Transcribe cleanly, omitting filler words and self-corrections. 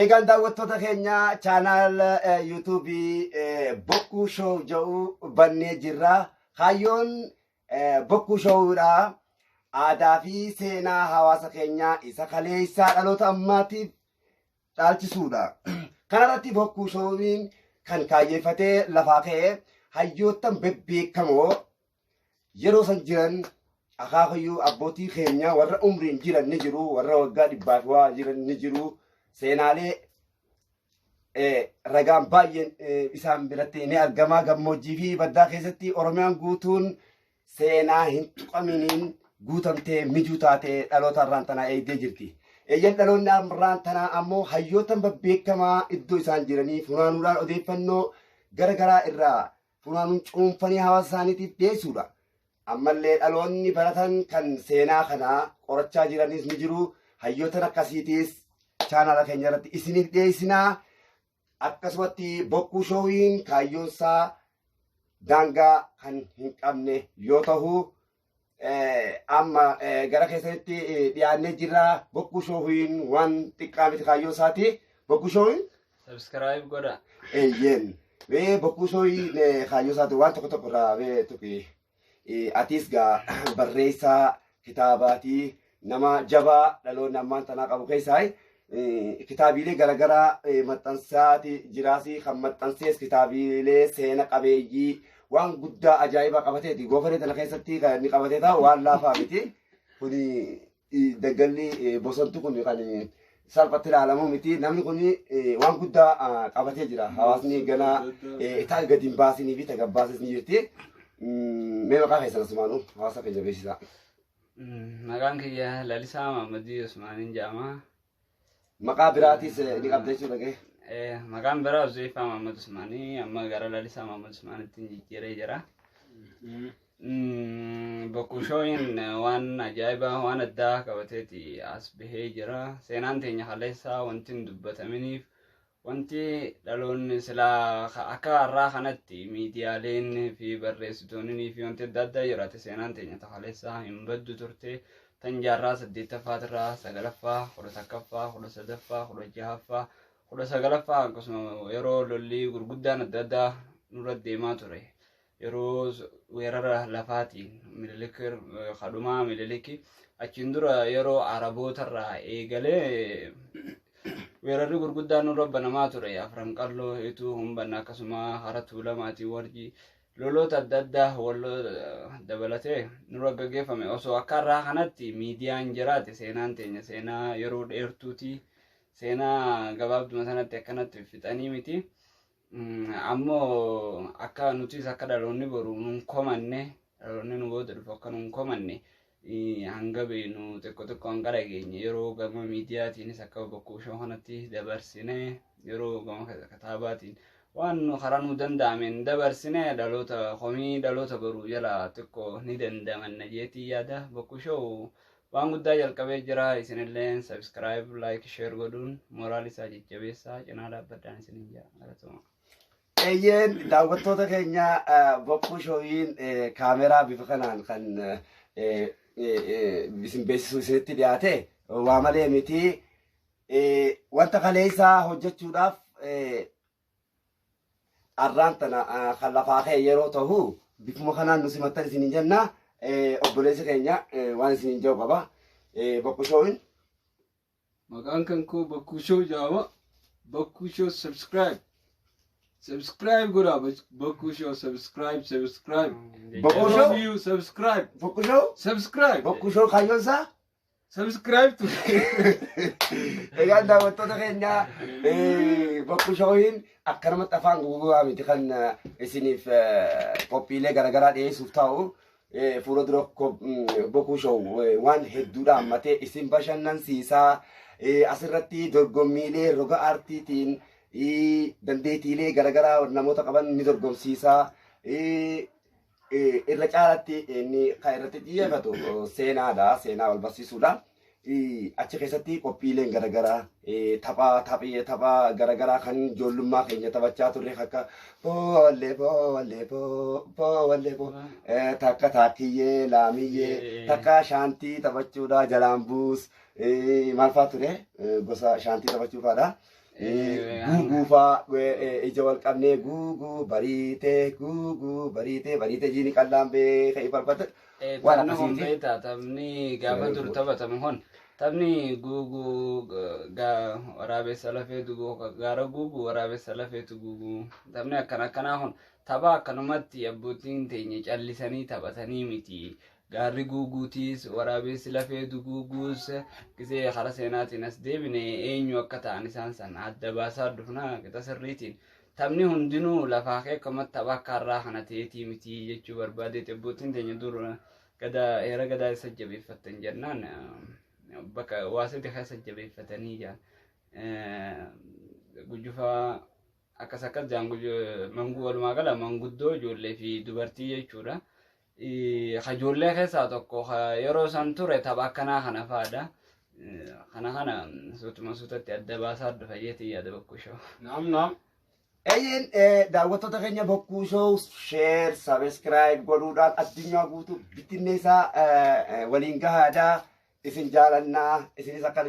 Egaan daawwattoota keenya chaanaal yuutuubii bokkuu shoo jedhu bannee jirra. Kaayyoon bokkuu shoowudha. Aadaa fi seenaa hawaasa keenyaa isa kaleessaa dhaloota ammaatiif dhaalchisuudha. Kanarratti bokkuu shoowiin kan kaayyeeffatee lafaa ka'e hayyoottan bebbeekamoo yeroo san jiran akaakayyuu abbootii keenya warra umriin jiran ni jiru, warra waggaa dhibbaaf waa jiran ni jiru. Seenaalee ragaan baay'een isaan biratti ni argama. Gammoojjii fi baddaa keessatti Oromiyaan guutuun seenaa hin tuqaminiin guutamtee mijuu taatee dhaloota irraan tanaa eegdee jirti. Eeyyan dhaloonni irraan tanaa ammoo hayyootan babbeekamaa iddoo isaan jiranii funaanuudhaan odeeffannoo garagaraa irraa funaanuun cuunfanii hawaasa isaaniitiif dhiyeessuudha. Ammallee dhaloonni baratan kan seenaa kanaa qorachaa jiranis ni jiru. Hayyootan akkasiitiis chaanaala keenya irratti isiniif dhiyeessinaa. Akkasumatti bokkuu shoowiin kaayyoonsaa daangaa kan hin qabne yoo ta'u amma gara keessatti dhiyaannee jirra. Bokkuu shoowiin waan xiqqaa miti kaayyoonsaati. Bokkuu shoowiin subscribe godha. Eeyyeen bokkuu shoowiin kaayyoonsaati waan tokko tokko irraa tuqi. Atis gaa barreessaa kitaabaati, nama jabaa dhaloonni ammaan tanaa qabu keessaa kitaabilee garagaraa maxxansaati jiraasi. Kan maxxansees kitaabilee seena qabeeyyii waan guddaa ajaa'ibaa qabateeti. Goofaree tana keessatti kan inni qabatee taa'u waan laafaa miti. Kuni daggalli bosontu kun kan salphatti ilaalamu miti. Namni kun waan guddaa qabatee jira. Hawaasni ganaa itaa gadi hin baasinii fi tagabbaasis ni jirti. Mee maqaa keessan asumaanuu hawaasa keenya beeksisaa. Maqaan kiyya Lalisaa Maammadii Usmaaniin jedhama. Maqaa biraatis ni qabda jechuudha gahee. Maqaan biraa Uzeefaa Mahammad Usmaanii, amma gara Lalisaa Mahammad Usmaaniitti jijjiiree jira. Bokkuu shoowiin waan ajaa'ibaa waan addaa qabateeti as bahee jira. Seenaan teenya kaleessaa wanti hin dubbataminiif wanti dhaloonni silaa akka har'aa kanatti miidiyaaleen fi barreessitoonnii fi wanti adda addaa jiraate seenaan teenya kaleessaa hin baddu turte. Tan jaarraa 8ffaa, 9ffaa, 11ffaa, 13ffaa, 16ffaa, 19ffaa akkasuma yeroo lolli gurguddaan adda addaa nurra deemaa ture. Yeroo weerara lafaatiin Minilik kadhumaa Minilik achiin dura yeroo Arabootarraa eegalee weerarri gurguddaan nurra banamaa ture. Afran qalloo heetuu humbanna akkasuma hara tuulamaatii warjii loloota adda addaa walloo dabalatee nurra gaggeeffame. Osoo akka har'aa kanatti miidiyaan jiraate seenaan teenya seenaa yeroo dheertuuti. Seenaa gabaabduma sanatti akkanatti fixanii miti. Ammoo akka nutis akka dhaloonni boru nun komanne, dhaloonni nu booda dhufu akka nun komanne hanga beenu xiqqoo xiqqoo hanga dhageenye yeroo gama miidiyaatiinis akka bokkuu shoo kanatti dabarsine yeroo gama kitaabaatiin waan karaa nu danda'ameen dabarsine dhaloota komii dhaloota boruu jala xiqqoo ni dandamanna jeetii yaada. Bokkuu shoo waan guddaa jalqabee jira. Isinillee subscribe, like, share godhuun moraal isaa jajjabeessaa cinaa dhaabbadhaan isinin jira. Eeyyeen daawwattoota keenya bokkuu shoowiin kaameraa bifa kanaan kan isin beeksisuu isinitti dhiyaate waa malee miti. Wanta kaleessaa hojjechuudhaaf arraan tana kan lafaa ka'e yeroo ta'u bifuma kanaan nu simattan isinin jenna. Obboleessi keenya waan isinin jedhu qaba. Bokkuu shoowiin maqaan kan koo bokkuu shoo jedhama. Bokkuu shoo subscribe godha. Bokkuu shoo subscribe. Bokkuu shoo you subscribe. bokkuu shoo bokkuu shoo kaayyoonsaa subscribe to egaan daawwattoota keenya bokkuu shoowiin akkanumatti afaan gugugaa miti kan isiniif qophiilee garagaraa dhiyeessuuf ta'u. Fuula dura bokkuu shoo waan hedduudha hammatee isin bashannansiisaa. Asirratti dorgommiilee roga aartiitiin dandeettiilee garagaraa namoota qaban ni dorgomsiisaa. Irra caalatti inni kan irratti xiyyeeffatu seenaadha. Seenaa wal barsiisuudha. Achi keessatti qophiileen garagaraa tapha garagaraa kan ijoollummaa keenya taphachaa turre akka boolee takka taakiyyee laamiyyee takka shaantii taphachuudha jalaan buus maal fa'aa ture gosa shaantii taphachuufaadha. Guuguu faa ija wal qabnee guuguu bariitee bariitee jiini qallaan bee ka'ii barbata. Waan akkasiiti. Taphni gaafa dur taphatamu hon taphni guuguu waraabessa lafeetu gaara guuguu waraabessa lafeetu guuguu taphni akkanaa hon tapha akkanumatti abbootiin teenya callisanii taphatanii miti. Gaarri guuguutiis waraabessi lafeetu guuguus gisee hara seenaatiin as deebine eenyu akka ta'an isaan san adda baasaa dhufna qixa sirriitiin taphni hundinuu lafaa kee akkamatti tapha akka irraa kana ta'eetii miti jechuu barbaadeeti abbootiin teenya dur gadaa heera gadaa isa jabeeffatan jennaan bakka waasiti keessa jabeeffatanii jaan gujufaa akkas jaan manguu walumaa gala manguddoo ijoollee fi dubartii jechuudha. Ijoollee keessaa tokko yeroo san ture tapha akkanaa kana faadha. Kana suutuma suutatti adda baasaa dhufa jeetii yaada Bokkuushoo. Naam. Eeyyin daawwattoota keenya Bokkuushoo share subscribe godhuudhaan addunyaa guutuu bittinneessaa waliin gahaadhaa isin jaalannaa isinis akka